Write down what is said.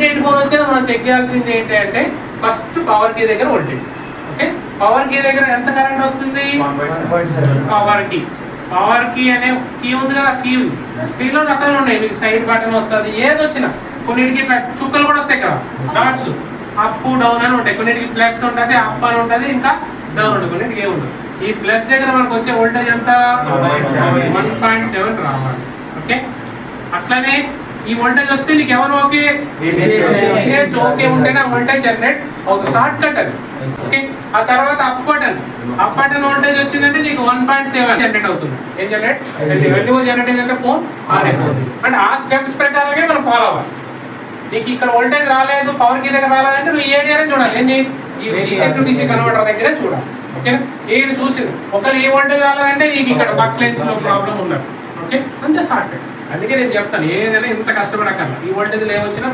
ఏంటి ఫోన్ వచ్చినా మనం చెక్ చేయాల్సింది ఏంటి అంటే ఫస్ట్ పవర్ కీ దగ్గర వోల్టేజ్. ఓకే, పవర్ కీ దగ్గర ఎంత కరెంట్ వస్తుంది? పవర్ కీ అనే కీ ఉంది కదా, కీలో రకాలు ఉన్నాయి. మీకు సైడ్ బటన్ వస్తుంది, ఏది వచ్చినా. కొన్నిటికి చుక్కలు కూడా వస్తాయి కదా, డాట్స్, అప్ డౌన్ అని ఉంటాయి. కొన్నిటికి ప్లస్ ఉంటుంది, అప్ అని ఉంటుంది, ఇంకా డౌన్ ఉంటుంది. కొన్నిటికి ఏముంటుంది. ఈ ప్లస్ దగ్గర మనకు వచ్చే వోల్టేజ్ ఎంత? 1.7 రావాలి. ఓకే, అట్లనే ఈ వోల్టేజ్ వస్తే నీకు ఎవరు ఓకే? ఓకే ఉంటేనే వోల్టేజ్ జనరేట్ అవుతుంది. షార్ట్ కట్ అది. ఓకే, ఆ తర్వాత అప్ బటన్ వోల్టేజ్ వచ్చిందంటే నీకు 1.7 జనరేట్ అవుతుంది. ఏం జనరేట్? జనరేట్ అయిందంటే ఫోన్ ఆన్ అయిపోతుంది. అంటే ఆ స్టెప్స్ ప్రకారమే మనం ఫాలో అవ్వాలి. నీకు ఇక్కడ వోల్టేజ్ రాలేదు, పవర్ కీ దగ్గర రాలేదంటే నువ్వు ఈ ఏరియానే చూడాలి. ఏంటి? ఈ డీసీ టు డీసీ కన్వర్టర్ దగ్గరే చూడాలి. ఓకే, ఏది చూసింది ఒకవేళ ఏ వోల్టేజ్ రాలేదంటే నీకు ఇక్కడ బక్ లెన్స్ లో ప్రాబ్లం ఉన్నది. ఓకే, అంతే షార్ట్ కట్. అందుకే నేను చెప్తాను, ఏదైనా ఇంత కష్టపడకల్లా. ఈ వోల్టేజ్ ఏమొచ్చినా